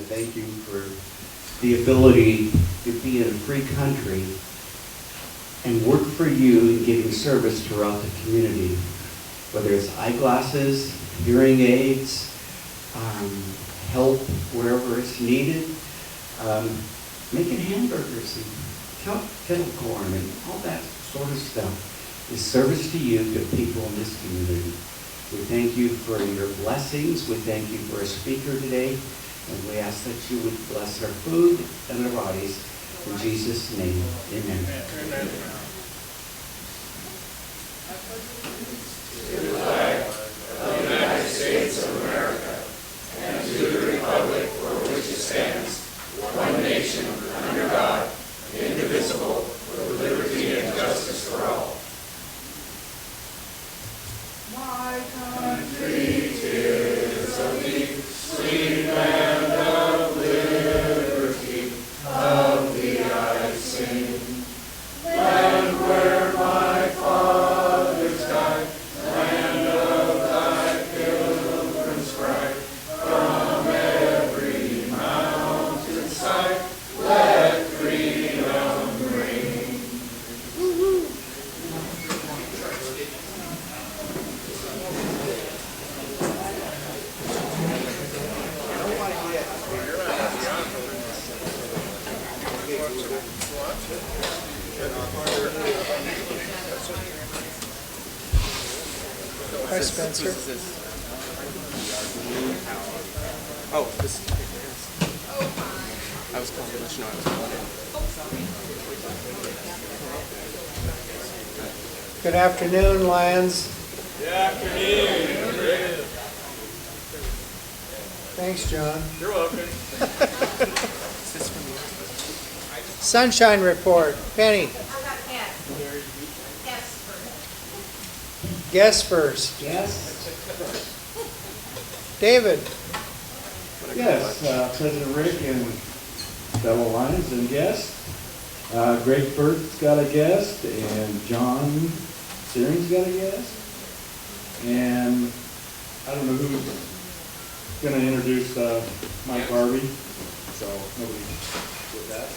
Thank you for the ability to be in a free country and work for you in giving service throughout the community, whether it's eyeglasses, hearing aids, help wherever it's needed, making hamburgers and kettle corn and all that sort of stuff is service to you, to people in this community. We thank you for your blessings. We thank you for a speaker today. And we ask that you would bless our food and our bodies. In Jesus' name, amen. Amen. To the flag of the United States of America and to the republic for which it stands, one nation, under God, indivisible, with liberty and justice for all. My country, 'tis of thee, sweet land of liberty, of thee I sing. Land where my fathers died, land of thy pilgrims' pride, from every mountain side, let freedom ring. Hi, Spencer. Oh, this is I was calling to let you know I was calling in. Good afternoon, Lions. Good afternoon. Thanks, John. You're welcome. Is this from you? Sunshine report. Penny. Guess first. Yes. David. Yes, President Rick and fellow Lions and guests. Greg Burt's got a guest, and John Searing's got a guest. And I don't know who's going to introduce Mike Harvey, so nobody with that.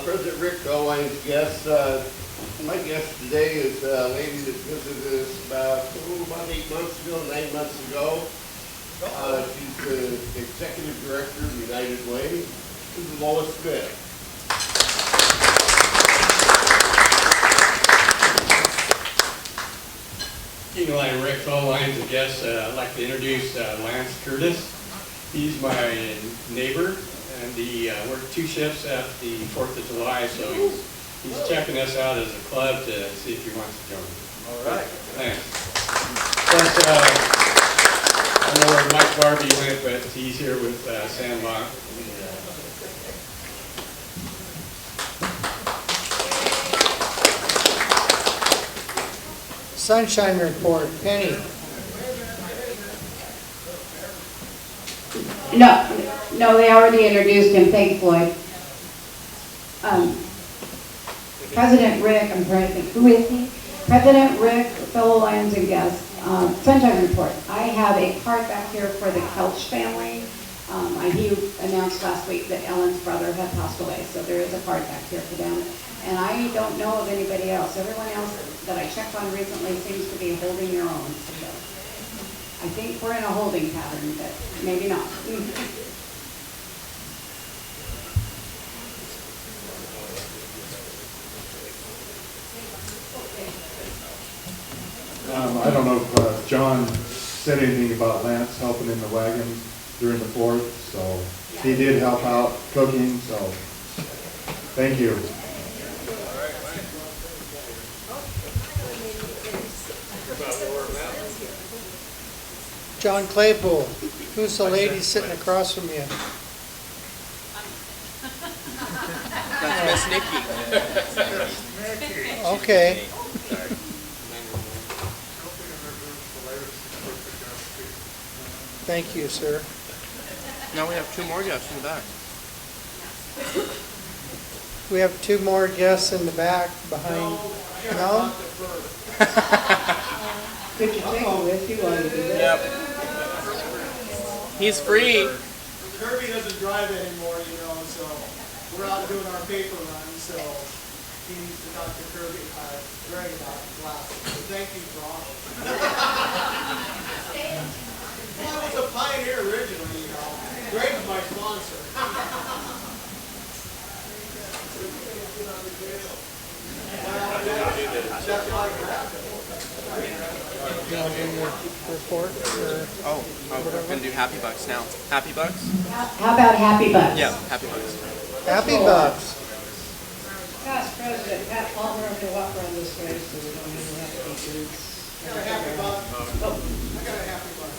President Rick, all Lions guests. My guest today is a lady that visited us about 8 months ago, 9 months ago. She's the Executive Director of United Way. This is Lois Smith. King Lion Rick, all Lions and guests, I'd like to introduce Lance Curtis. He's my neighbor, and we're 2 shifts at the 4th of July, so he's checking us out as a club to see if he wants to join. All right. Thanks. Plus, I don't know where Mike Barbie went, but he's here with Sam Locke. Sunshine report. Penny. No, they already introduced him. Thank Floyd. President Rick, I'm trying to think, who is he? President Rick, fellow Lions and guests. Sunshine report. I have a card back here for the Kelch family. He announced last week that Ellen's brother had passed away, so there is a card back here for them. And I don't know of anybody else. Everyone else that I checked on recently seems to be holding their own. So I think we're in a holding pattern, but maybe not. I don't know if John said anything about Lance helping in the wagon during the 4th, so he did help out cooking, so thank you. John Claypool. Who's the lady sitting across from you? That's Miss Nikki. Okay. Thank you, sir. Now we have 2 more guests in the back. We have two more guests in the back behind. No? Could you take him with you while you do that? Yep. He's free. Kirby doesn't drive anymore, you know, so we're out doing our paper run, so he needs to talk to Kirby, Greg about glasses. So thank you for offering. Well, I was a pioneer originally, you know. Greg's my sponsor. You want to do your report? Or Oh, we're gonna do Happy Bucks now. Happy Bucks? How about Happy Bucks? Yeah, Happy Bucks. Happy Bucks. Past President Pat Palmer, to walk around this way so we don't even have to be dudes. I got a happy buck. I got a happy buck.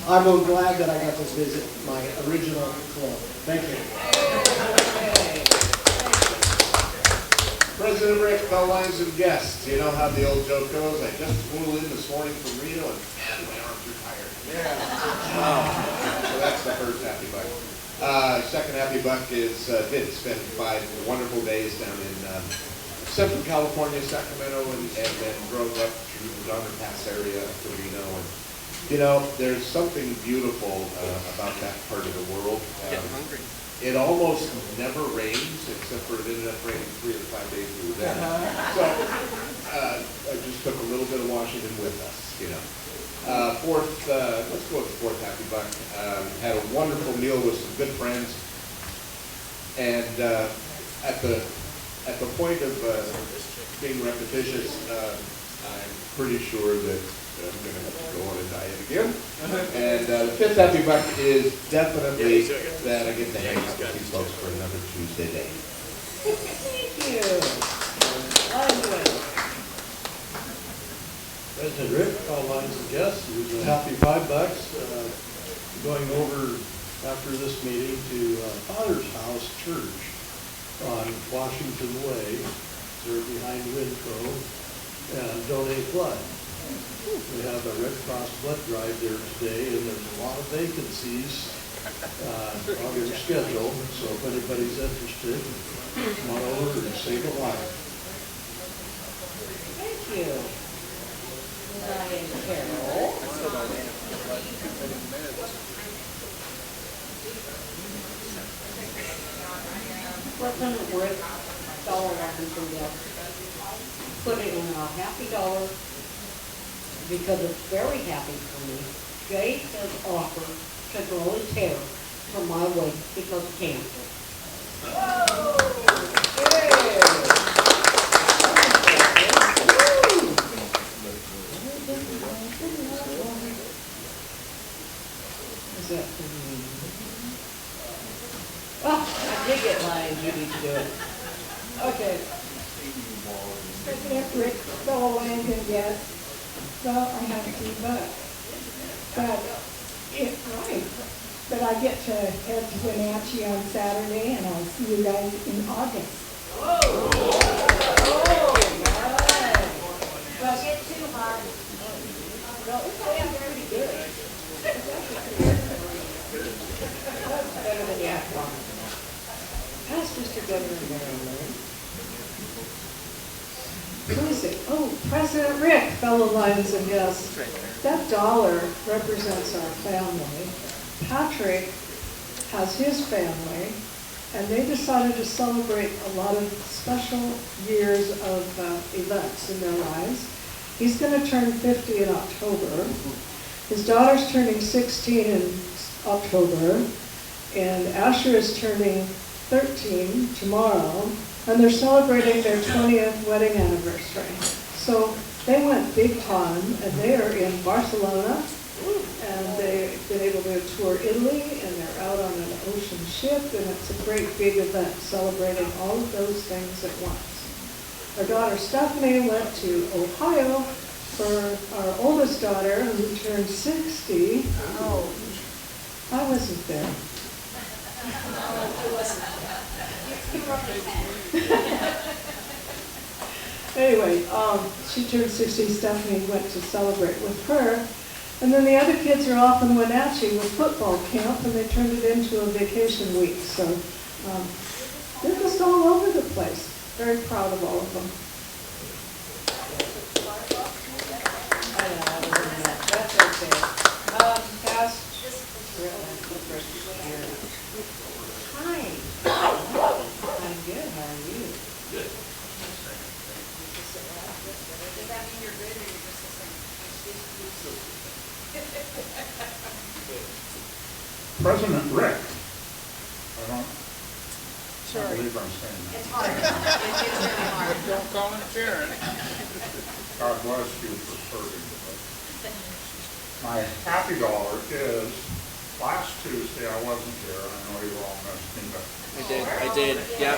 I'm glad that I got to visit my original club. Thank you. President Rick, fellow lines and guests, you know how the old joke goes? I just flew in this morning from Reno and man, my arms are tired. So that's the first happy buck. Second happy buck is did spend 5 wonderful days down in Central California, Sacramento, and then drove up through the Donner Pass area up to Reno. And you know, there's something beautiful about that part of the world. Getting hungry. It almost never rains, except for it ended up raining 3 of the 5 days we were there. So I just took a little bit of Washington with us, you know. Fourth, let's go with the fourth happy buck. Had a wonderful meal with some good friends, and at the point of being repetitious, I'm pretty sure that I'm going to have to go on a diet again. And the fifth happy buck is definitely that I get to hang out with these folks for another Tuesday day. Thank you. President Rick, all lines of guests, there's a happy $5 going over after this meeting to Father's House Church on Washington Way. They're behind Winco, and donate blood. We have a Red Cross blood drive there today, and there's a lot of vacancies on your schedule, so if anybody's interested, come on over and save a life. Thank you. Ryan Carroll. President Rick Dollar Robinson put it in a happy dollar because it's very happy for me. Jake has offered to grow his hair from my weight because of cancer. Is that for me? Oh, I did get mine, Judy, to do it. Okay. President Rick, fellow Landon guests, well, I have $3, but it's right. But I get to head to Wenatchee on Saturday, and I'll see you guys in August. Well, get too hard. Well, it's actually pretty good. It's actually pretty good. That's better than the Akron. How's Mr. Governor Maryland? Who is it? Oh, President Rick, fellow lions and guests. That dollar represents our family. Patrick has his family, and they decided to celebrate a lot of special years of events in their lives. He's going to turn 50 in October. His daughter's turning 16 in October, and Asher is turning 13 tomorrow, and they're celebrating their 20th wedding anniversary. So they went big time, and they are in Barcelona, and they've been able to tour Italy, and they're out on an ocean ship, and it's a great big event celebrating all of those things at once. Our daughter Stephanie went to Ohio for our oldest daughter, who turned 60. Oh, I wasn't there. Anyway, she turned 60. Stephanie went to celebrate with her. And then the other kids are off in Wenatchee with football camp, and they turned it into a vacation week. So They're just all over the place. Very proud of all of them. I don't know, I was in that. That's okay. Pass. Hi. I'm good, how are you? Good. Does that mean you're good or you're just President Rick, I can't believe I'm saying that. It's hard. It's really hard. Don't call him Sharon. God bless you for serving. My happy dollar is, last Tuesday I wasn't here, I know you all missed me, but. I did, yeah.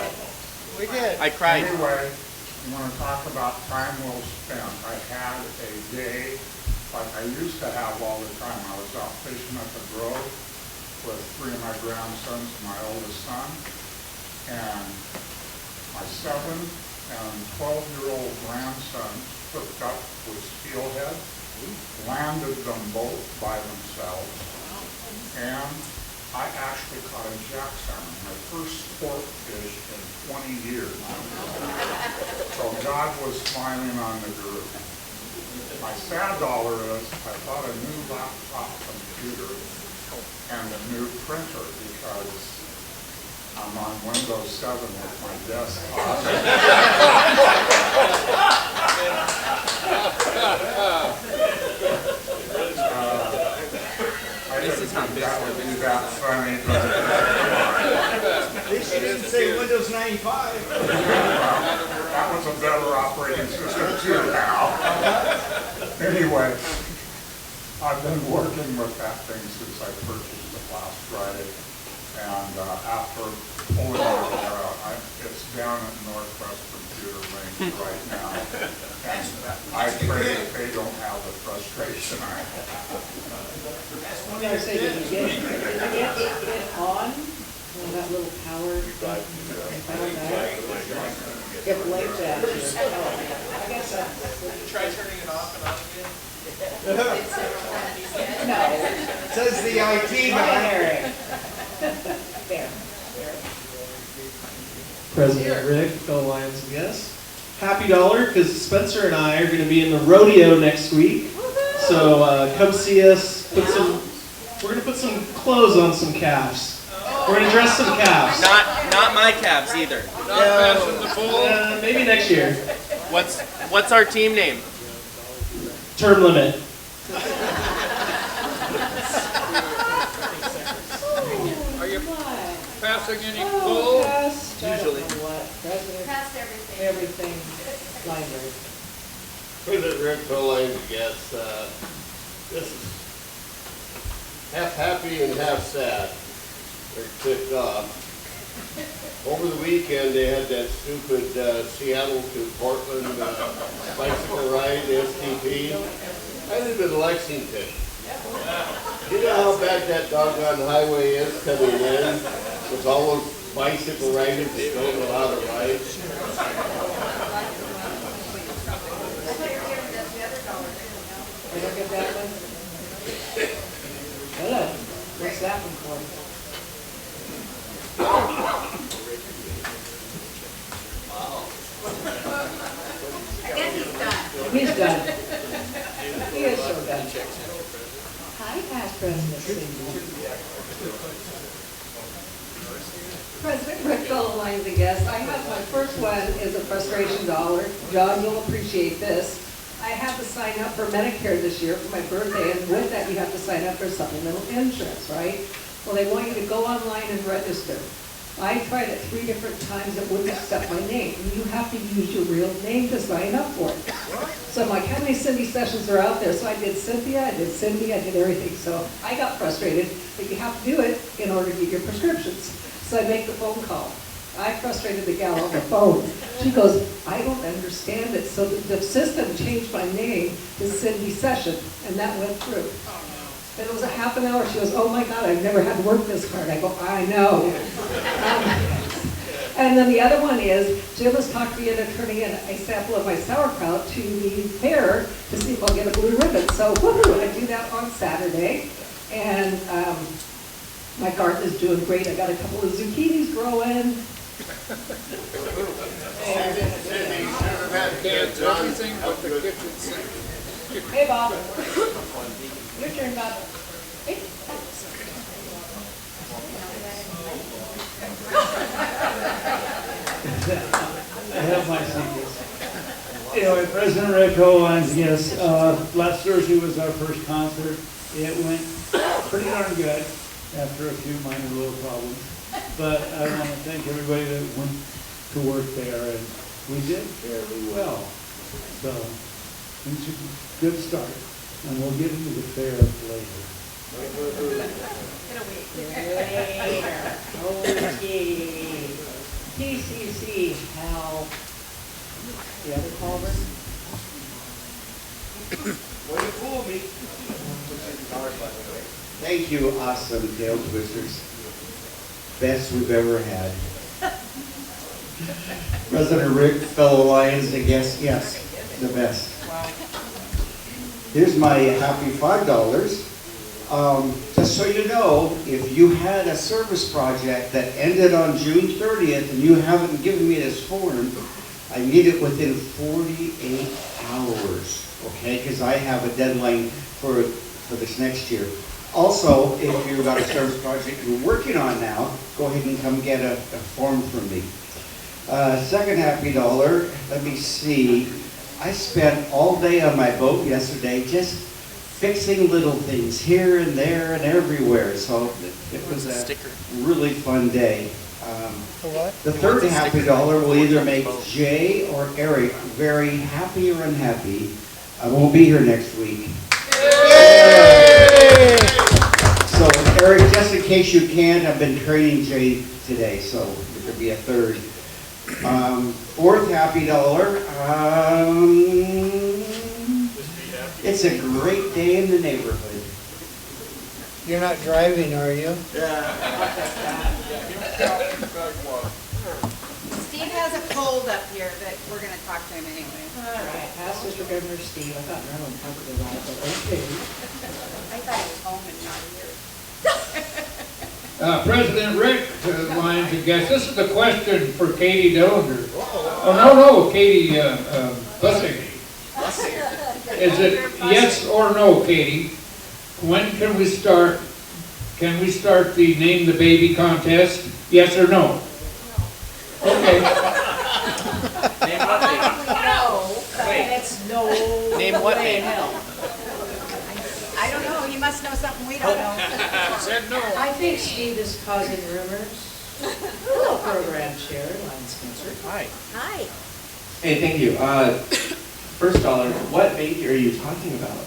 We did. I cried. Anyway, you want to talk about time well spent. I had a day like I used to have all the time. I was out fishing at the Grove with 3 of my grandsons and my oldest son. And my 7 and 12-year-old grandson hooked up with steelhead, landed them both by themselves, and I actually caught a jack salmon, my first sport fish in 20 years. So God was smiling on the group. My sad dollar is I bought a new laptop computer and a new printer because I'm on Windows 7 with my desktop. I didn't think that would be that funny, but At least you didn't say Windows 95. that was a better operating system too now. Anyway, I've been working with that thing since I purchased it last Friday. And after pulling it, it's down at Northwest Computer Link right now. And I pray that they don't have the frustration I have. I was gonna say, did you get it on? Well, that little power thing, found out? It blinked at you. Oh, I guess that's. Try turning it off and on again. No. Says the IT guy. There. President Rick, fellow Lions and guests. Happy dollar, because Spencer and I are going to be in the rodeo next week. So come see us. We're going to put some clothes on some calves. We're going to dress some calves. Not my calves either. Maybe next year. What's our team name? Term limit. Are you passing any Oh, gold? passed, I don't Usually. know what, President, Passed everything. everything, library. President Rick, fellow Lions and guests, this is half happy and half sad. They're ticked off. Over the weekend, they had that stupid Seattle to Portland bicycle ride, STP. I live in Lexington. You know how bad that doggone highway is coming in with all those bicycle riders that don't know how to ride? I don't get that one? Good. What's that one for? I guess he's done. He's done. He is so done. Hi, past President Cindy. President Rick, fellow Lions and guests, I have my first one is a frustration dollar. John, you'll appreciate this. I had to sign up for Medicare this year for my birthday, and with that, you have to sign up for supplemental insurance, right? Well, they want you to go online and register. I tried it 3 different times, it wouldn't accept my name. You have to use your real name to sign up for it. So I'm like, how many Cindy Sessions are out there? So I did Cynthia, I did Cindy, I did everything. So I got frustrated, but you have to do it in order to get your prescriptions. So I make the phone call. I frustrated the gal on the phone. She goes, I don't understand it. So the system changed my name to Cindy Session, and that went through. And it was a half an hour. She goes, oh my God, I've never had to work this hard. I go, I know. And then the other one is, Jim has talked to me an attorney and a sample of my sauerkraut to the fair to see if I'll get a blue ribbon. So woohoo, I do that on Saturday. And My garden is doing great. I got a couple of zucchinis growing. Everything but the kitchen sink. Hey, Bob. Your turn, Bob. Hey. I have my secrets. Anyway, President Rick, Lines, yes, last Thursday was our first concert. It went pretty darn good after a few minor little problems. But I want to thank everybody that went to work there, and we did fairly well. So, it's a good start, and we'll get into the fair later. Okay. PCC, Hal. The other Culver? Well, you fooled me. Thank you, awesome tail twisters. Best we've ever had. President Rick, fellow Lions and guests, yes, the best. Here's my happy $5. Just so you know, if you had a service project that ended on June 30th and you haven't given me this form, I need it within 48 hours, okay? Because I have a deadline for this next year. Also, if you've got a service project you're working on now, go ahead and come get a form from me. Second happy $, let me see. I spent all day on my boat yesterday just fixing little things here and there and everywhere. So it was a really fun day. The third happy $, will either make Jay or Eric very happy or unhappy. I won't be here next week. So Eric, just in case you can't, I've been training Jay today, so there could be a third. Fourth happy $, it's a great day in the neighborhood. You're not driving, are you? Steve has a cold up here that we're going to talk to him anyway. All right, pass this for Governor Steve. I thought Marilyn covered it all, but okay. I thought he was home and not here. President Rick, Lions and guests, this is a question for Katie Dillinger. Oh, no, Katie Bussing. Is it yes or no, Katie? When can we start? Can we start the Name the Baby contest? Yes or no? Okay. Name what baby? No. It's no. Name what way in baby? hell. I don't know. He must know something we don't know. Said no. I think Steve is causing rumors. Hello, program chair, Lion Spencer. Hi. Hi. Hey, thank you. First $, what baby are you talking about?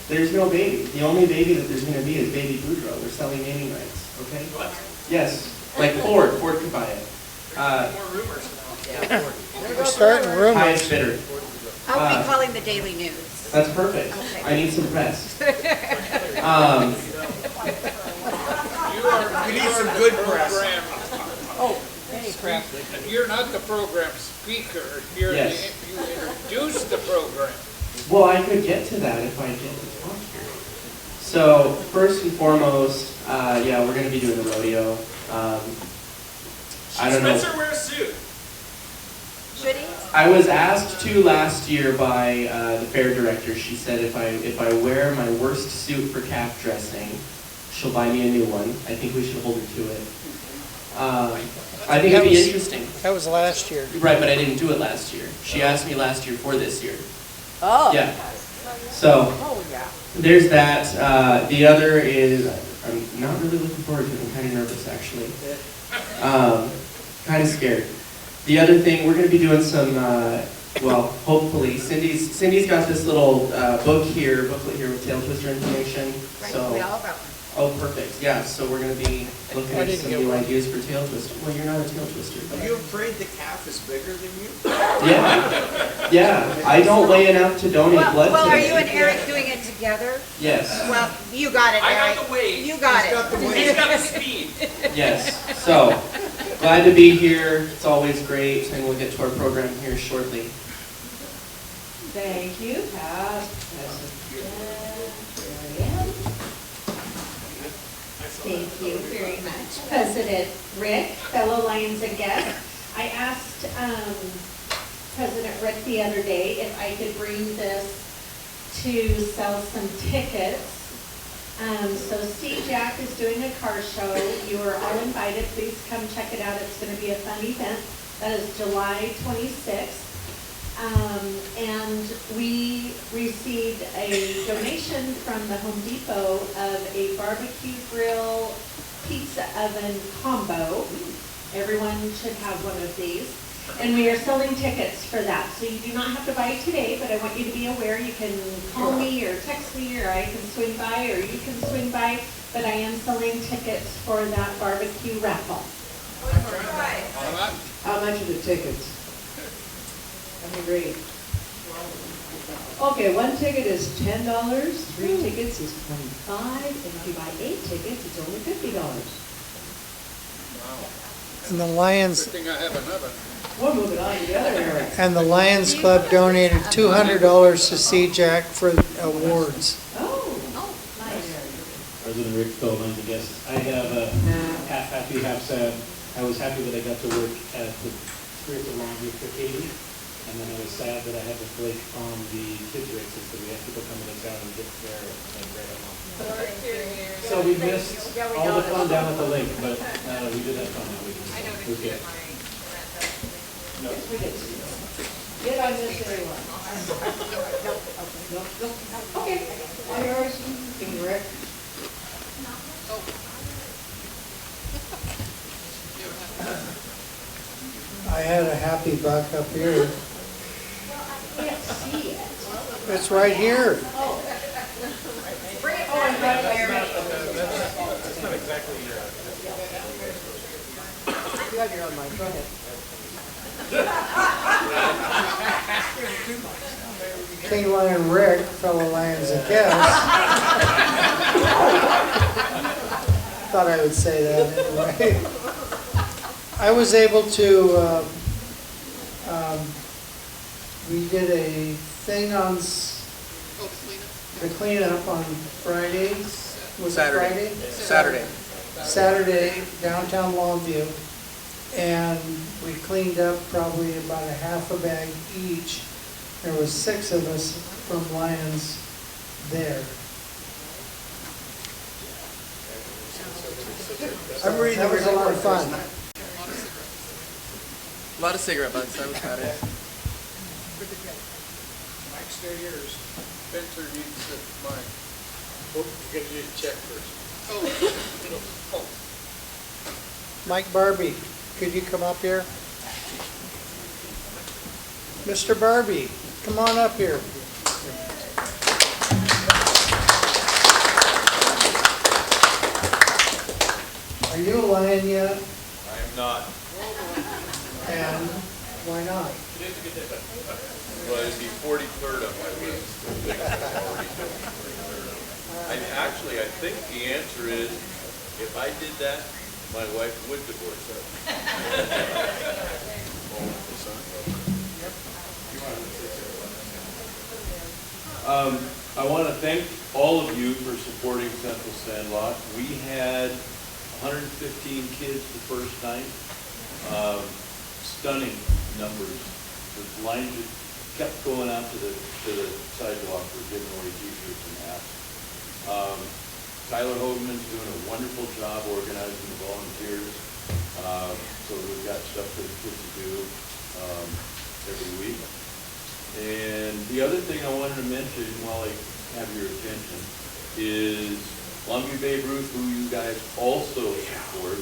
There's no baby. The only baby that there's going to be is baby Boudreaux. We're selling naming rights, okay? What? Yes, like Ford could buy it. More rumors now. We're starting rumors. Highest bidder. I'll be calling the Daily News. That's perfect. Okay. I need some press. You need some good press. Oh, hey, crap. You're not the program speaker. You introduce the program. Well, I could get to that if I get to talk here. So, first and foremost, yeah, we're going to be doing the rodeo. I don't know. Spencer wear a suit. Should he? I was asked to last year by the fair director. She said if I wear my worst suit for calf dressing, she'll buy me a new one. I think we should hold her to it. I think it'd be interesting. That was last year. Right, but I didn't do it last year. She asked me last year for this year. Oh. Yeah. So, Oh, yeah. there's that. The other is, I'm not really looking forward to it. I'm kind of nervous, actually. Kind of scared. The other thing, we're going to be doing some, well, hopefully, Cindy's got this little booklet here with tail twister information. Right, So, we all got one. oh, perfect. Yeah, so we're going to be looking at some new ideas for tail twister. Well, you're not a tail twister. Are you afraid the calf is bigger than you? Yeah. I don't weigh enough to donate blood Well, are today. you and Eric doing it together? Yes. Well, you got it, Eric. I got the weight. You got He's it. got the weight. He's got the speed. Yes. So, glad to be here. It's always great, and we'll get to our program here shortly. Thank you, Pat. President. Thank you very much. President Rick, fellow Lions and guests, I asked President Rick the other day if I could bring this to sell some tickets. So Steve Jack is doing a car show. You are all invited. Please come check it out. It's going to be a fun event. That is July 26th. And we received a donation from the Home Depot of a barbecue grill pizza oven combo. Everyone should have one of these. And we are selling tickets for that. So you do not have to buy it today, but I want you to be aware. You can call me or text me, or I can swing by, or you can swing by. But I am selling tickets for that barbecue raffle. How much are the tickets? That'd be great. Okay, one ticket is $10, 3 tickets is $25, and if you buy 8 tickets, it's only $50. And the Lions, Good thing I have another. We're moving on to the other area. and the Lions Club donated $200 to C. Jack for awards. Oh, nice. President Rick Philbin, I guess. I have a half happy, half sad. I was happy that I got to work at the Spirits of Longview for Katie, and then I was sad that I had to flake on the kids races, so we had people coming in town and get there like right at home. So we missed all the fun down at the lake, but we did have fun that weekend. It was good. Yes, we did. Did I miss anyone? Nope. Okay, all yours, King Rick. I had a happy buck up here. Can't see it. It's right here. Bring it forward, Larry. That's not exactly your. You have your own mic, go ahead. King Lion Rick, fellow Lions and guests. Thought I would say that anyway. I was able to, we did a thing on the cleanup on Friday. Was Saturday. it Friday? Saturday, downtown Longview. And we cleaned up probably about a half a bag each. There was 6 of us from Lions there. That was a lot of fun. A lot of cigarette butts. That was about it. Mike, stay yours. Spencer needs mine. Oh, you gotta need a check first. Oh. Mike Barbie, could you come up here? Mr. Barbie, come on up here. Are you a Lion yet? I am not. And why not? Well, it'd be 43rd on my list. I think the answer is, if I did that, my wife would divorce us. I want to thank all of you for supporting Central Sandlot. We had 115 kids the first night. Stunning numbers. The lines just kept going out to the sidewalk for giving away t-shirts and hats. Tyler Hogan's doing a wonderful job organizing the volunteers. So we've got stuff for the kids to do every week. And the other thing I wanted to mention while I have your attention is Longview Babe Ruth, who you guys also support,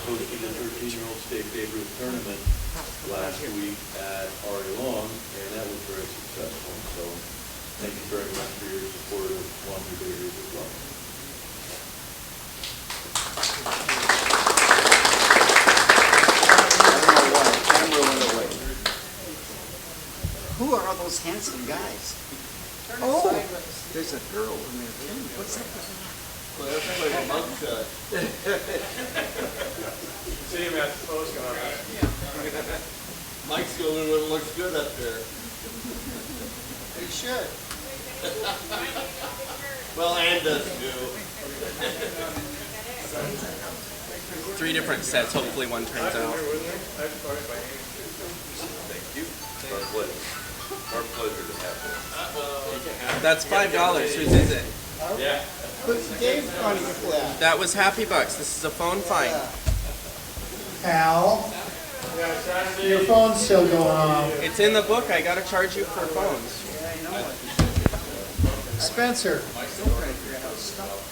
hosted a 13-year-old state Babe Ruth tournament last week at Ari Long, and that was very successful. So thank you very much for your support of Longview Babe Ruth as well. Who are all those handsome guys? Oh, there's a girl in there too. What's up with that? Well, that's like a mugshot. See him at the post office. Mike's the only one that looks good up there. You should. Well, Ann does too. 3 different sets. Hopefully one turns out. Thank you. Our pleasure. Our pleasure to have this. That's $5. Whose is it? Yeah. Put Dave's money for that. That was Happy Bucks. This is a phone fine. Al, your phone's still going off. It's in the book. I gotta charge you for phones. Spencer,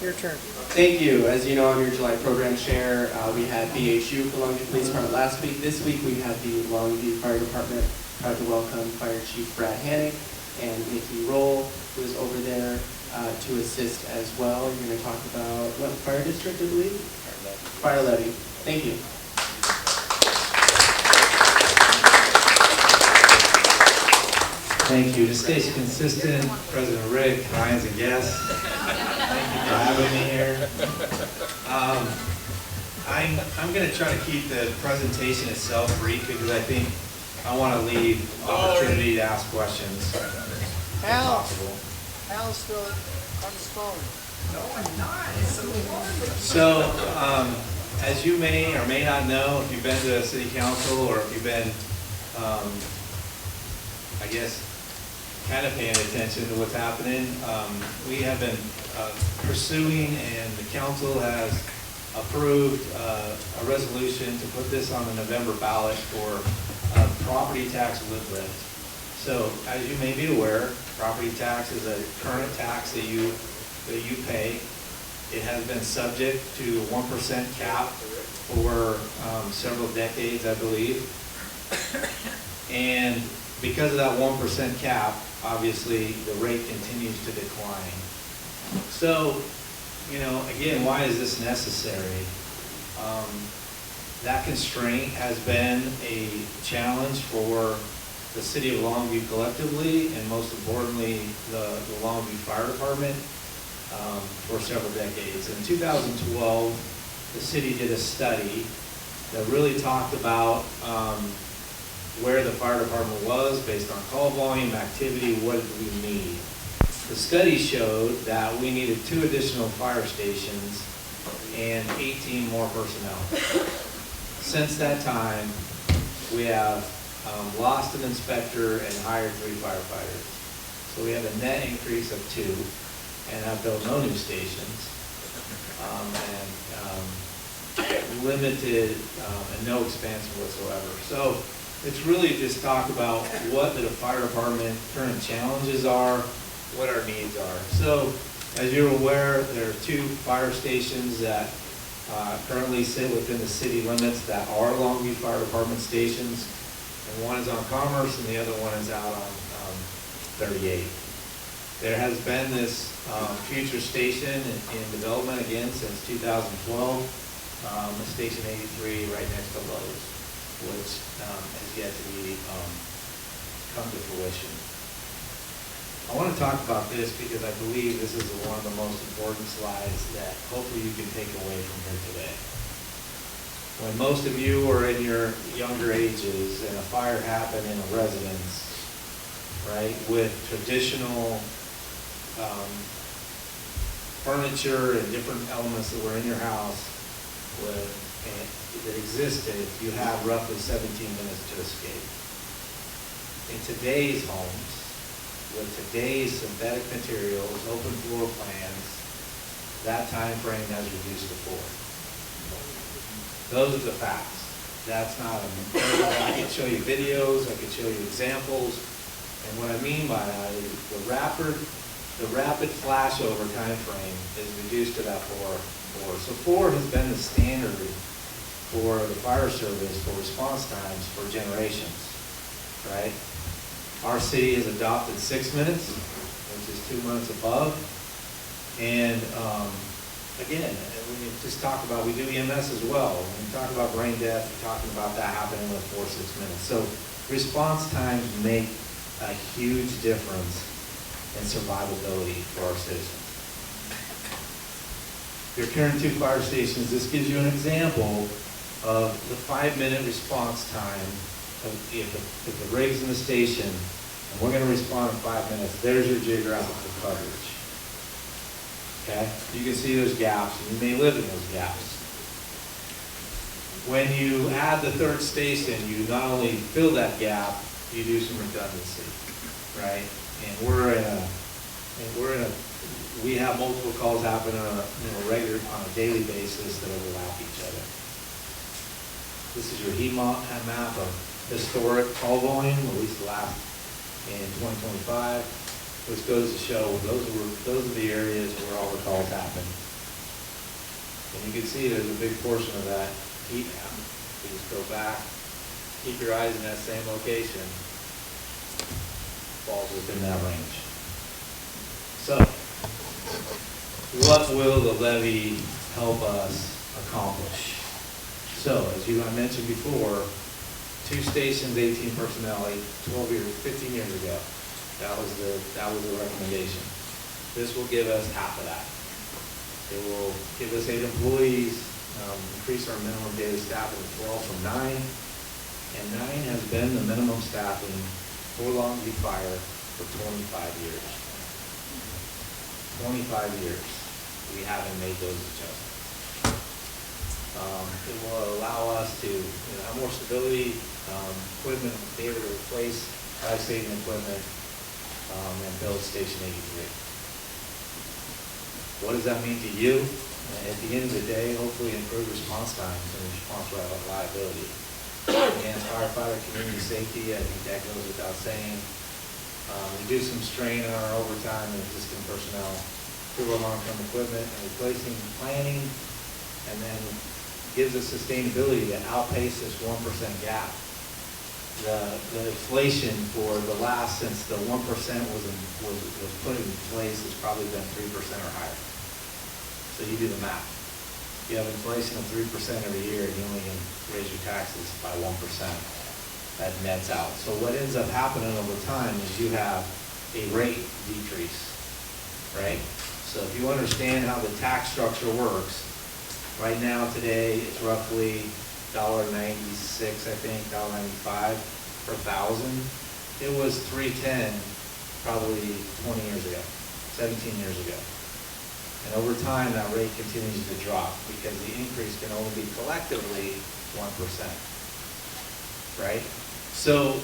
your turn. Thank you. As you know, I'm your July program chair. We had BHU for Longview Police Department last week. This week we have the Longview Fire Department. Proud to welcome Fire Chief Brad Hanning and Nikki Roll, who is over there to assist as well. You're going to talk about what fire district, I believe? Fire levy. Thank you. Thank you. To stay consistent, President Rick, Lions and guests, thank you for having me here. I'm going to try to keep the presentation itself brief because I think I want to leave opportunity to ask questions if Al, possible. Al's still on his phone. No, I'm not. It's so wonderful. So, as you may or may not know, if you've been to a city council or if you've been, I guess, kind of paying attention to what's happening, we have been pursuing, and the council has approved a resolution to put this on the November ballot for property tax lid lift. So, as you may be aware, property tax is a current tax that you pay. It has been subject to 1% cap for several decades, I believe. And because of that 1% cap, obviously the rate continues to decline. So, you know, again, why is this necessary? That constraint has been a challenge for the city of Longview collectively, and most importantly, the Longview Fire Department for several decades. In 2012, the city did a study that really talked about where the fire department was based on call volume, activity, what did we need. The study showed that we needed 2 additional fire stations and 18 more personnel. Since that time, we have lost an inspector and hired 3 firefighters. So we have a net increase of 2 and have built no new stations and limited and no expansion whatsoever. So it's really just talk about what the fire department current challenges are, what our needs are. So as you're aware, there are 2 fire stations that currently sit within the city limits that are Longview Fire Department stations. And one is on Commerce and the other one is out on 38. There has been this future station in development again since 2012, Station 83 right next to Lowe's, which has yet to be come to fruition. I want to talk about this because I believe this is one of the most important slides that hopefully you can take away from here today. When most of you are in your younger ages and a fire happened in a residence, right, with traditional furniture and different elements that were in your house that existed, you have roughly 17 minutes to escape. In today's homes, with today's synthetic materials, open floor plans, that time frame has reduced to 4. Those are the facts. That's not I can show you videos, I can show you examples, and what I mean by that is the rapid flashover time frame is reduced to that 4. So 4 has been the standard for the fire service for response times for generations, right? Our city has adopted 6 minutes, which is 2 minutes above. And again, when you just talk about, we do EMS as well. When you talk about brain death, you're talking about that happening with 4 to 6 minutes. So response times make a huge difference in survivability for our citizens. Your current 2 fire stations, this gives you an example of the 5-minute response time. If the rig's in the station and we're going to respond in 5 minutes, there's your geographical coverage. Okay? You can see those gaps, and you may live in those gaps. when you add the third station, you not only fill that gap, you do some redundancy, right? And we have multiple calls happen on a daily basis that overlap each other. This is your heat map of historic call volume, at least the last in 2025, which goes to show those are the areas where all the calls happen. And you can see there's a big portion of that heat map. You just go back, keep your eyes in that same location, falls within that range. So, what will the levy help us accomplish? So, as I mentioned before, 2 stations, 18 personnel, 15 years ago. That was the recommendation. This will give us half of that. It will give us 8 employees, increase our minimum daily staffing to 12 from 9, and 9 has been the minimum staffing for Longview Fire for 25 years. 25 years, we haven't made those adjustments. It will allow us to have more stability, equipment, be able to replace life-saving equipment, and build Station 83. What does that mean to you? At the end of the day, hopefully improve response times and response reliability. Enhance firefighter community safety, I think that goes without saying. Reduce some strain on our overtime and existing personnel, improve our long-term equipment, and replacing planning, and then gives us sustainability to outpace this 1% gap. The inflation for the last, since the 1% was put in place, has probably been 3% or higher. So you do the math. You have inflation of 3% every year, and you only can raise your taxes by 1%. That nets out. So what ends up happening over time is you have a rate decrease, right? So if you understand how the tax structure works, right now today it's roughly $1.96, I think, $1.95 per thousand. It was $3.10 probably 20 years ago, 17 years ago. And over time, that rate continues to drop because the increase can only be collectively 1%, right? So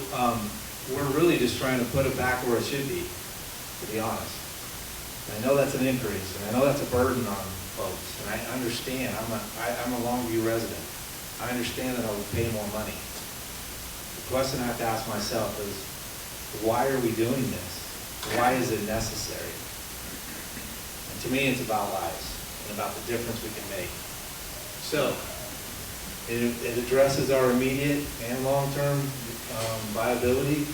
we're really just trying to put it back where it should be, to be honest. And I know that's an increase, and I know that's a burden on folks, and I understand. I'm a Longview resident. I understand that I would pay more money. The question I have to ask myself is, why are we doing this? Why is it necessary? And to me, it's about lives and about the difference we can make. So, it addresses our immediate and long-term viability,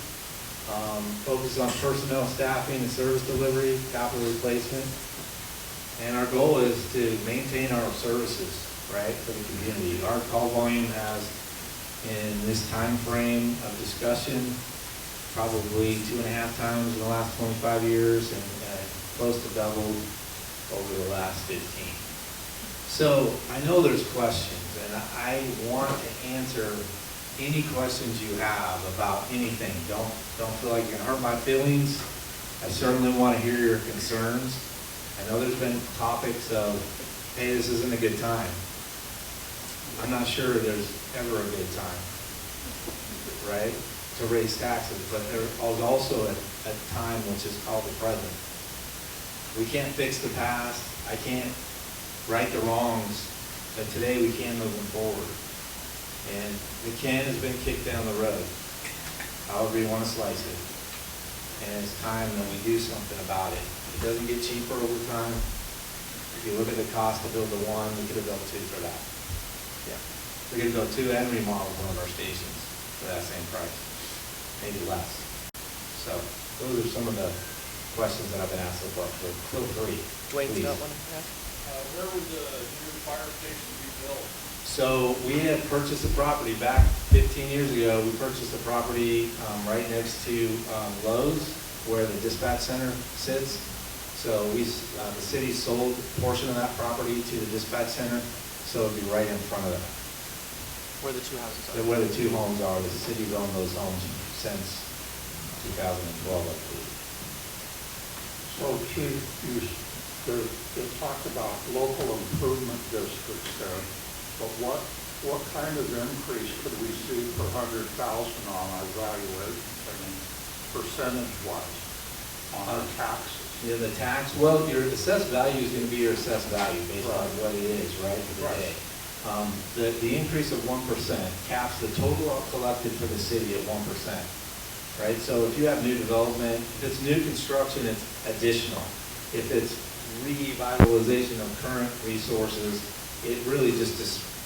focuses on personnel staffing and service delivery, capital replacement, and our goal is to maintain our services, right, for the community. Our call volume has, in this time frame of discussion, probably 2.5 times in the last 25 years and close to doubled over the last 15. So I know there's questions, and I want to answer any questions you have about anything. Don't feel like you're gonna hurt my feelings. I certainly want to hear your concerns. I know there's been topics of, hey, this isn't a good time. I'm not sure there's ever a good time, right, to raise taxes, but there's also a time which is called the present. We can't fix the past. I can't right the wrongs, but today we can move them forward. And the can has been kicked down the road, however you want to slice it. And it's time that we do something about it. It doesn't get cheaper over time. If you look at the cost to build the one, we could have built 2 for that. Yeah. We could have built 2 and remodeled one of our stations for that same price, maybe less. So those are some of the questions that I've been asked so far. So feel free. Dwayne's please. got one. Where would the new fire station be built? So we had purchased the property back 15 years ago. We purchased the property right next to Lowe's, where the dispatch center sits. So the city sold a portion of that property to the dispatch center, so it'd be right in front of that. Where the 2 houses are. Where the 2 homes are. The city's owned those homes since 2012, I believe. So Chief, there's talk about local improvement districts there, but what what kind of increase could we see per 100,000 on our valuation, I mean, percentage-wise, on our taxes? Yeah, the tax, well, your assessed value is gonna be your assessed value based on what it is, right, for the day. The increase of 1% caps the total collected for the city at 1%, right? So if you have new development, if it's new construction, it's additional. If it's revitalization of current resources, it really just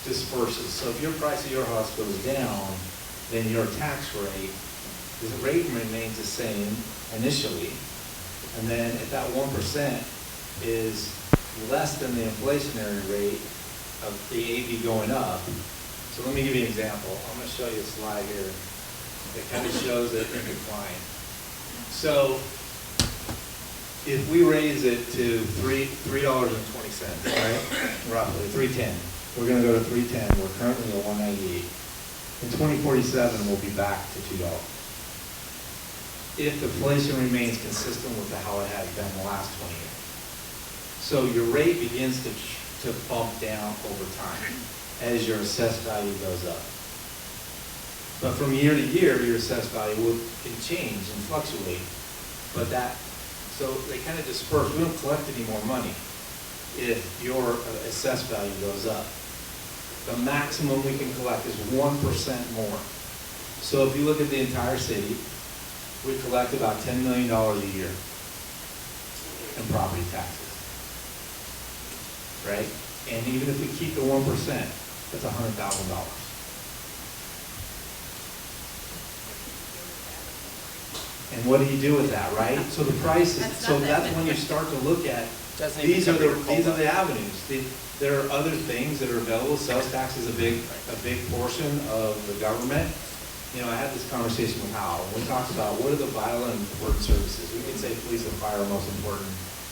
disperses. So if your price of your house goes down, then your tax rate, the rate remains the same initially, and then if that 1% is less than the inflationary rate of the AV going up, so let me give you an example. I'm going to show you a slide here that kind of shows it in decline. So if we raise it to $3.20, right, roughly $3.10, we're going to go to $3.10. We're currently at $1.98. In 2047, we'll be back to $2. If inflation remains consistent with how it has been the last 20 years. So your rate begins to bump down over time as your assessed value goes up. But from year to year, your assessed value can change and fluctuate. But so they kind of disperse. We don't collect any more money if your assessed value goes up. The maximum we can collect is 1% more. So if you look at the entire city, we collect about $10 million a year in property taxes, right? And even if we keep the 1%, that's $100,000. And what do you do with that, right? So the price is, so that's when you start to look at, these are the avenues. There are other things that are available. Sales tax is a big portion of the government. You know, I had this conversation with Hal. We talked about what are the vital and important services. We can say police and fire are most important.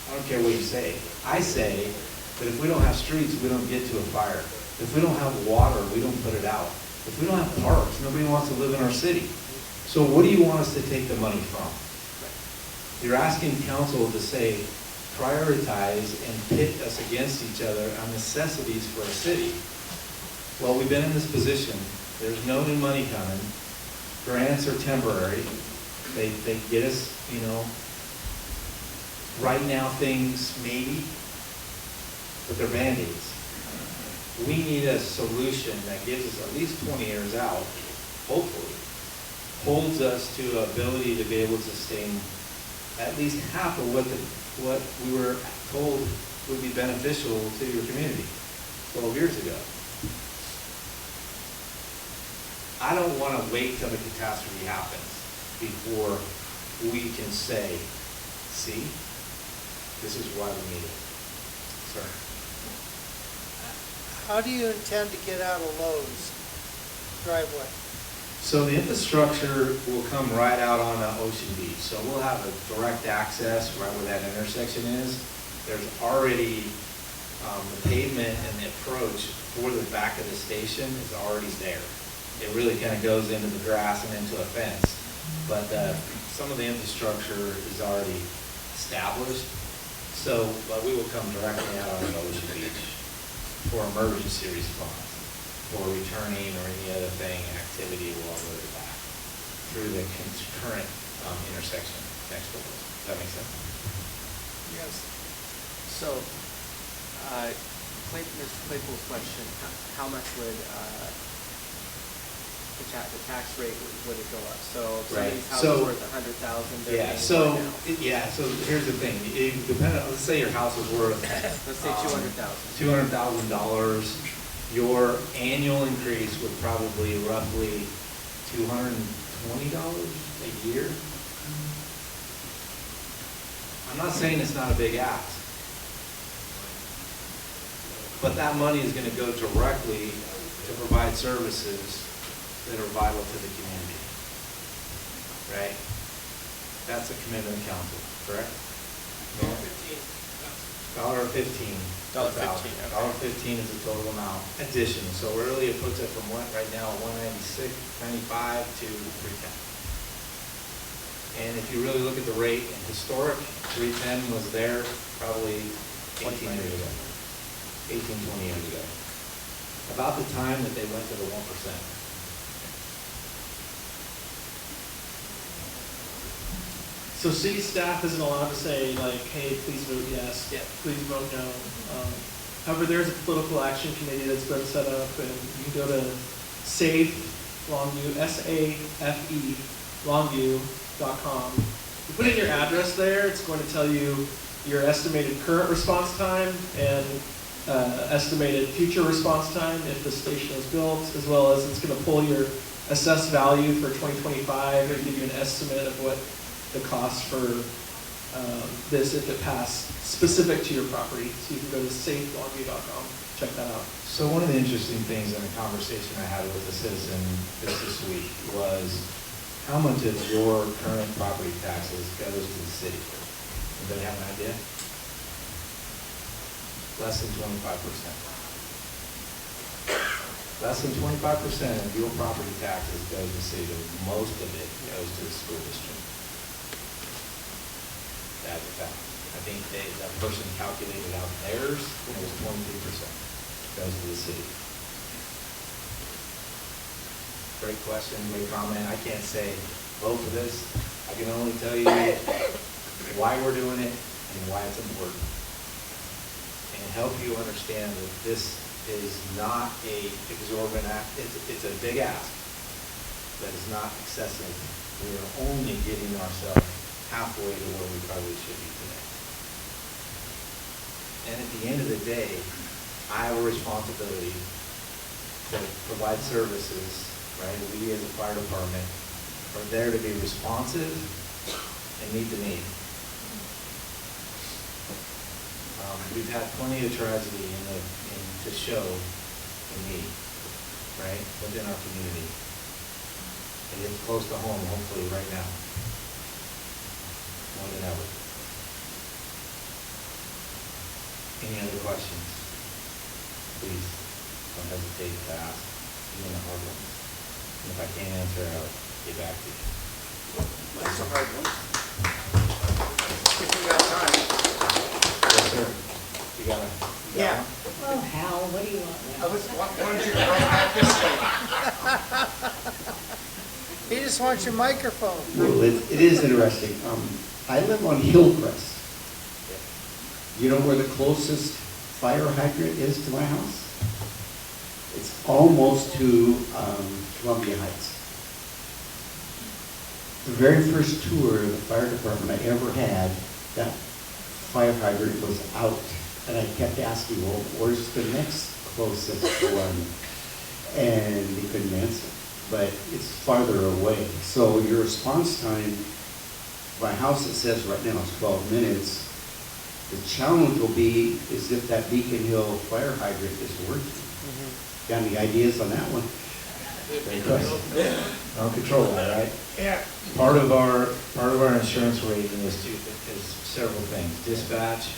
I don't care what you say. I say that if we don't have streets, we don't get to a fire. If we don't have water, we don't put it out. If we don't have parks, nobody wants to live in our city. So what do you want us to take the money from? You're asking council to say, prioritize and pit us against each other on necessities for a city. Well, we've been in this position. There's no new money coming. Grants are temporary. They get us, you know, right now things maybe, but they're Band-Aids. We need a solution that gives us at least 20 years out, hopefully, holds us to ability to be able to sustain at least half of what we were told would be beneficial to your community 12 years ago. I don't want to wait till the catastrophe happens before we can say, see, this is why we need it. Sir. How do you intend to get out of Lowe's driveway? So the infrastructure will come right out on Ocean Beach. So we'll have a direct access right where that intersection is. There's already the pavement and the approach for the back of the station is already there. It really kind of goes into the grass and into a fence. But some of the infrastructure is already established. So but we will come directly out on Ocean Beach for emergency response, for returning or any other thing, activity along the way back through the current intersection next door. Does that make sense? Yes. So, Mr. Claypool's question, how much would the tax rate would it go up? So if somebody's house is worth $100,000, so here's the thing. Let's say your house is worth let's say $200,000. $200,000. Your annual increase would probably roughly $220 a year. I'm not saying it's not a big ask, but that money is going to go directly to provide services that are vital to the community, right? That's a commitment of council, correct? $1.15. $1.15 is the total amount addition. So really it puts it from right now $196.95 to $310. And if you really look at the rate, and historic, $310 was there probably 18 years ago, 18, 20 years ago. about the time that they went to the 1%. So city staff isn't allowed to say like, hey, please vote yes, please vote no. However, there's a political action committee that's been set up, and you can go to SAFE Longview, SAFE Longview.com. You put in your address there, it's going to tell you your estimated current response time and estimated future response time if the station is built, as well as it's going to pull your assessed value for 2025 and give you an estimate of what the cost for this if it passed specific to your property. So you can go to safelongview.com, check that out. So one of the interesting things in a conversation I had with a citizen this week was how much of your current property taxes goes to the city? Anybody have an idea? Less than 25%. Less than 25% of your property taxes goes to the city. Most of it goes to the school district. That's a fact. I think that person calculated out theirs, and it was 23% goes to the city. Great question, great comment. I can't say vote for this. I can only tell you why we're doing it and why it's important. And help you understand that this is not a exorbitant act. It's a big ask, but it's not excessive. We are only getting ourselves halfway to where we probably should be today. And at the end of the day, I have a responsibility to provide services, right? We as a fire department are there to be responsive and meet the need. We've had plenty of tragedy to show the need, right, within our community. And it's close to home, hopefully, right now. More than ever. Any other questions? Please don't hesitate to ask, even the hard ones. And if I can't answer, I'll get back to you. That's a hard one. If we got time. Yes, sir. You got it. Yeah. Oh, Hal, what do you want? I was wanting you to run back this way. He just wants your microphone. Well, it is interesting. I live on Hillcrest. You know where the closest fire hydrant is to my house? It's almost to Columbia Heights. The very first tour of the fire department I ever had, that fire hydrant was out. And I kept asking, well, where's the next closest one? And they couldn't answer. But it's farther away. So your response time, my house, it says right now is 12 minutes. The challenge will be is if that Beacon Hill fire hydrant is working. Got any ideas on that one? Great question. I'll control that, right? Yeah. Part of our insurance rating is several things. Dispatch,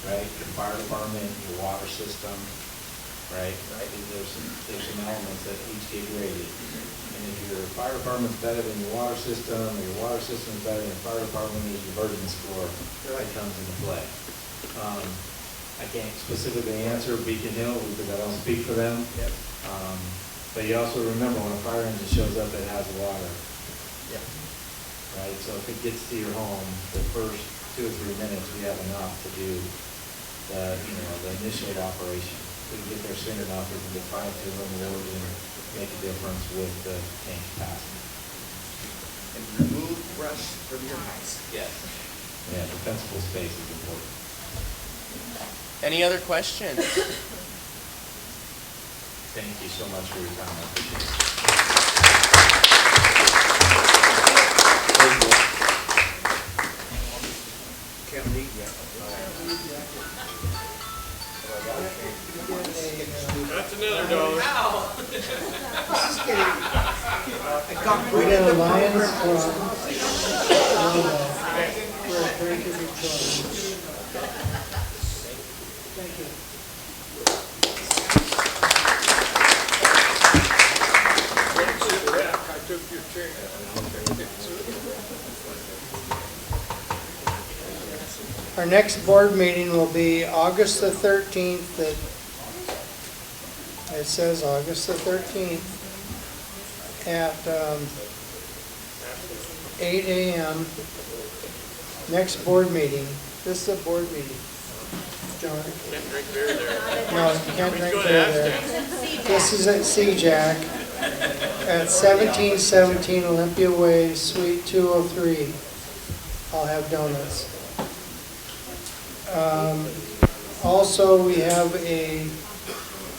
right? Your fire department, your water system, right? There's some elements that each get rated. And if your fire department's better than your water system, or your water system's better than your fire department, there's your burden score that comes into play. I can't specifically answer Beacon Hill because I don't speak for them. Yep. But you also remember when a fire engine shows up, it has water. Yeah. Right? So if it gets to your home, the first 2 or 3 minutes, we have enough to do the initial operation. We can get there soon enough, we can get fire to them, and make a difference with the tank capacity. And remove brush from your house. Yes. Yeah, defensible space is important. Any other questions? Thank you so much for your time. I appreciate it. Can't read yet. That's another $1. We got a Lions Club. For a break of your choice. Thank you. I took your chair. Our next board meeting will be August the 13th at it says August the 13th at 8 a.m. Next board meeting. This is a board meeting. John? Can't drink beer there. No, you can't drink Go to beer there. This is at CJAC at 1717 Olympia Way, Suite 203. I'll have donuts. Also, we have a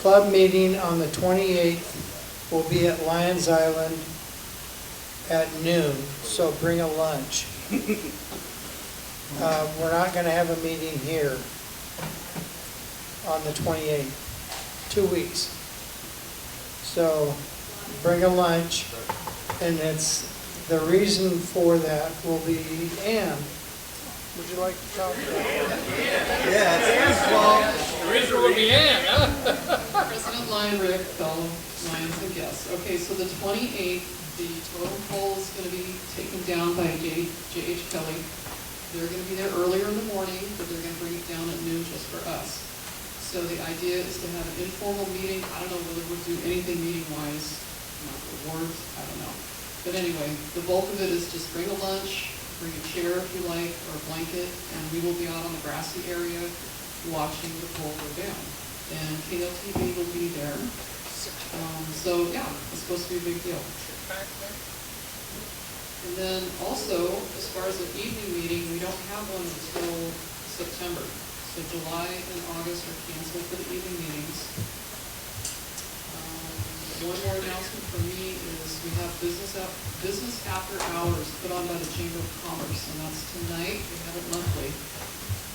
club meeting on the 28th. We'll be at Lions Island at noon, so bring a lunch. We're not going to have a meeting here on the 28th, 2 weeks. So bring a lunch, and the reason for that will be Ann. Would you like to talk about that? Yeah, it's Ann's fault. The reason will be Ann, huh? President Lyon, Rick, fellow Lions and guests. Okay, so the 28th, the totem pole is going to be taken down by J.H. Kelly. They're going to be there earlier in the morning, but they're going to bring it down at noon just for us. So the idea is to have an informal meeting. I don't know whether we'll do anything meeting-wise, awards, I don't know. But anyway, the bulk of it is just bring a lunch, bring a chair if you like, or a blanket, and we will be out on the grassy area watching the pole go down. And KOTV will be there. So yeah, it's supposed to be a big deal. And then also, as far as an evening meeting, we don't have one until September. So July and August are canceled for the evening meetings. One more announcement from me is we have business after hours put on by the Chamber of Commerce, and that's tonight. We have it monthly.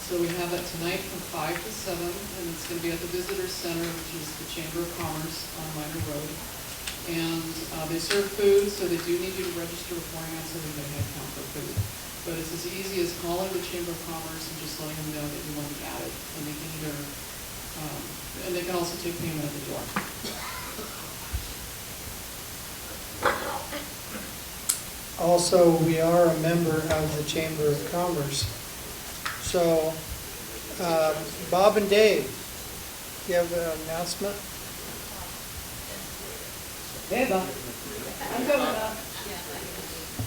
So we have it tonight from 5 to 7, and it's going to be at the Visitor Center, which is the Chamber of Commerce on Minor Road. And they serve food, so they do need you to register beforehand so they get a head count for food. But it's as easy as calling the Chamber of Commerce and just letting them know that you want to be added. And they can either, and they can also take payment at the door. Also, we are a member of the Chamber of Commerce. So, Bob and Dave, you have an announcement? Hey, Bob. I'm going, Bob.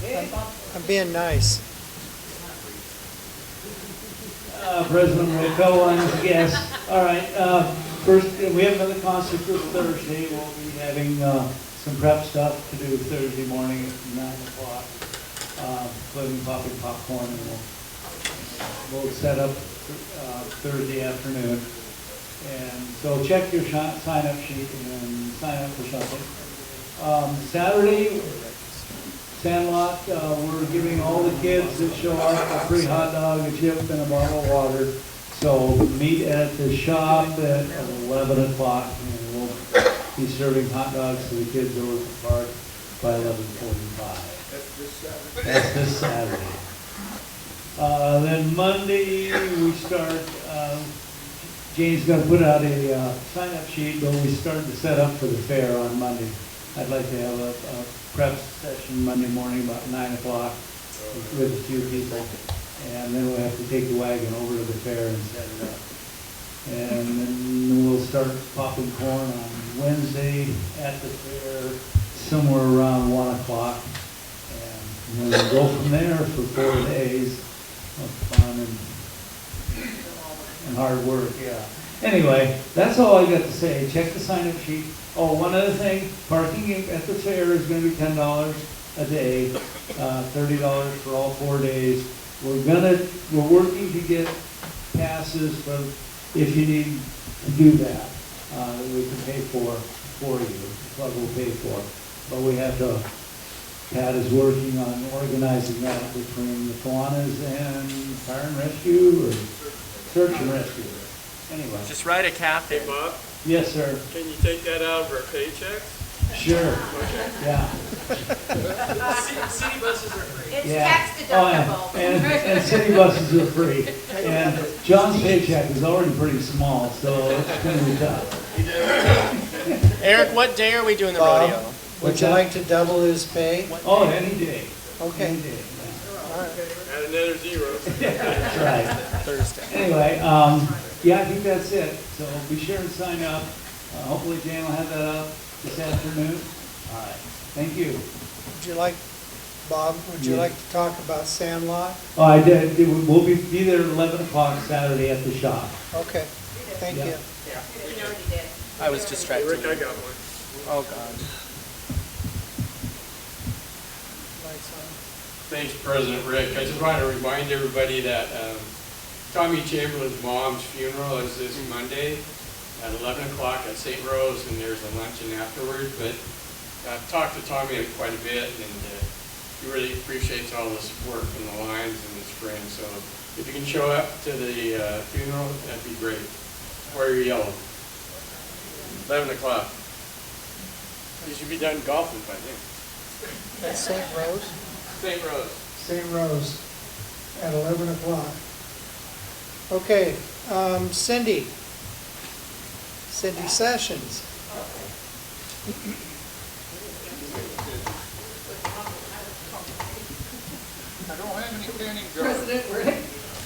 Hey, Bob. I'm being nice. President Rick, fellow Lions guests. All right, first, we have another concert this Thursday. We'll be having some prep stuff to do Thursday morning at 9 o'clock, including popping popcorn, and we'll set up Thursday afternoon. And so check your sign-up sheet and sign up for something. Saturday, Sandlot, we're giving all the kids that show up a free hot dog, a chip, and a bottle of water. So meet at the shop at 11 o'clock, and we'll be serving hot dogs to the kids over at the park by 11:45. That's this Saturday. That's this Saturday. Then Monday, we start, Jane's going to put out a sign-up sheet, but we start to set up for the fair on Monday. I'd like to have a prep session Monday morning about 9 o'clock with a few people. And then we'll have to take the wagon over to the fair and set it up. And then we'll start popping corn on Wednesday at the fair, somewhere around 1 o'clock. And then we'll go from there for 4 days of fun and hard work, yeah. Anyway, that's all I got to say. Check the sign-up sheet. Oh, one other thing, parking at the fair is going to be $10 a day, $30 for all 4 days. We're working to get passes for if you need to do that. We can pay for you. The club will pay for. But we have to. Pat is working on organizing that between the Kiwanis and Fire and Rescue or Search and Rescue. Anyway. Just write a cap. Hey, Bob. Yes, sir. Can you take that out of our paychecks? Sure. Okay. Yeah. City buses are free. It's Yeah. tax deductible. And city buses are free. And John's paycheck is already pretty small, so it's going to be tough. Eric, what day are we doing the Bob, rodeo? Would you like to double his pay? Oh, any day. Okay. Any day. All right. Add another zero. That's right. Thursday. Anyway, yeah, I think that's it. So be sure and sign up. Hopefully Jan will have that up this afternoon. All right, thank you. Would you like, Bob, would you Yeah. like to talk about Sandlot? Oh, I did, we'll be there at 11 o'clock Saturday at the shop. Okay, thank Yeah. you. I was distracted. Rick, I got one. Oh, God. Lights on. Thanks, President Rick. I just want to remind everybody that Tommy Chamberlain's mom's funeral is this Monday at 11 o'clock at St. Rose, and there's a luncheon afterward. But I've talked to Tommy quite a bit, and he really appreciates all the support from the Lions and his friends. So if you can show up to the funeral, that'd be great. Wear your yellow. 11 o'clock. You should be done golfing by then. That's St. Rose? St. Rose. St. Rose at 11 o'clock. Okay, Cindy Sessions. I don't have any canning jars. President Rick,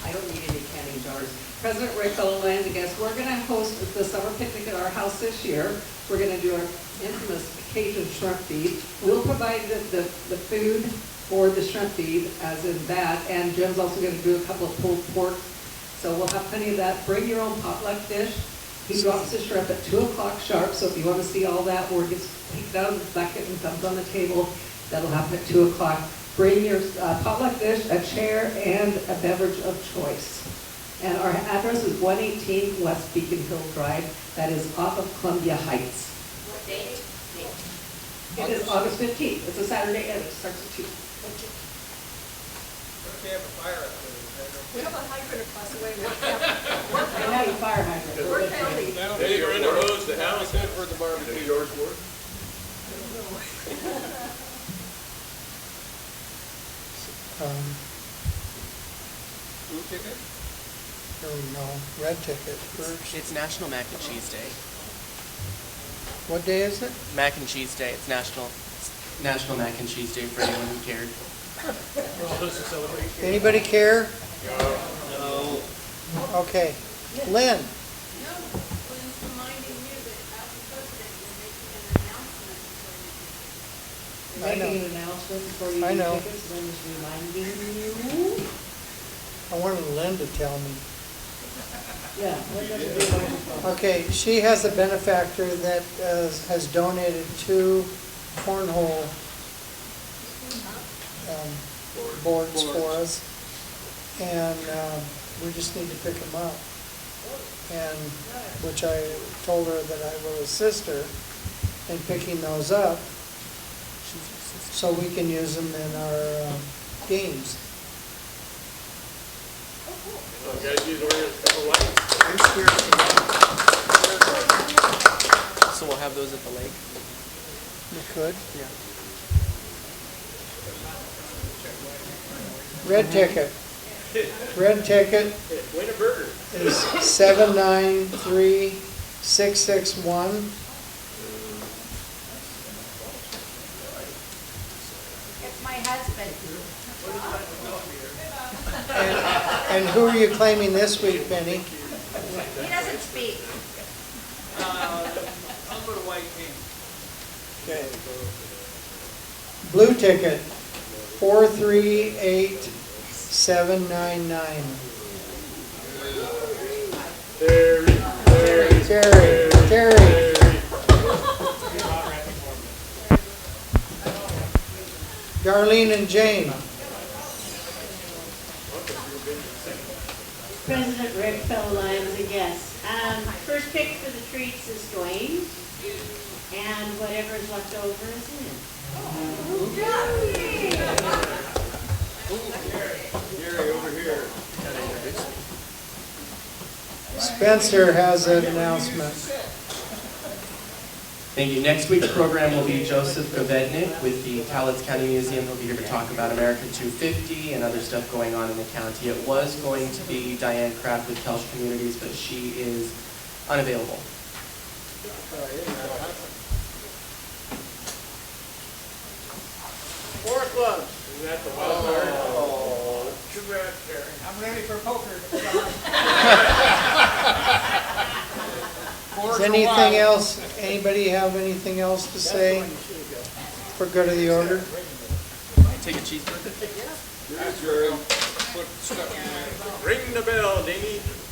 I don't need any canning jars. President Rick, fellow Lions and guests, we're gonna host the summer picnic at our house this year. We're gonna do our infamous Cajun shrimp feed. We'll provide the food for the shrimp feed, as in that, and Jim's also gonna do a couple of pulled pork. So we'll have plenty of that. Bring your own potluck dish. He drops the shrimp at 2 o'clock sharp, so if you wanna see all that, where it gets picked out of the bucket and dumped on the table, that'll happen at 2 o'clock. Bring your potluck dish, a chair, and a beverage of choice. And our address is 118 West Beacon Hill Drive. That is off of Columbia Heights. What date? It is August 15th. It's a Saturday and it starts at 2. We have a fire up there. We have a hydrant across the way. I have a fire hydrant. We're county. Hey, you're in the hose, the house good for the barbecue. Yours work? Blue ticket? No, red ticket first. It's National Mac and Cheese Day. What day is it? Mac and Cheese Day. It's National Mac and Cheese Day for anyone who cared. Anybody care? No. Okay. Lynn? I know. Making an announcement before you I do know. tickets, then just reminding you. I wanted Lynn to tell me. Yeah, let that be a microphone. Okay, she has a benefactor that has donated 2 cornhole boards for us, and we just need to pick them up. And which I told her that I will assist her in picking those up, so we can use them in our games. Oh, guys, use a couple lights. So we'll have those at the lake? We could. Yeah. Red ticket. Red ticket Win a burger. is 793661. It's my husband. And who are you claiming this week, Penny? He doesn't speak. I'll go to White King. Okay. Blue ticket, 438799. Terry. Darlene and Jane. President Rick, fellow Lions and guests. First pick for the treats is Dwayne, and whatever's left over is Lynn. Gary, over here. Spencer has an announcement. Thank you. Next week's program will be Joseph Govetnik with the Cowlitz County Museum. He'll be here to talk about America 250 and other stuff going on in the county. It was going to be Diane Kraft with Kelch Communities, but she is unavailable. Fourth lunch. Is that the wild card? Oh, too bad, Terry. I'm ready for poker. Is anything else, anybody have anything else to say for good of the order? Take a cheeseburger. Ring the bell, Damie.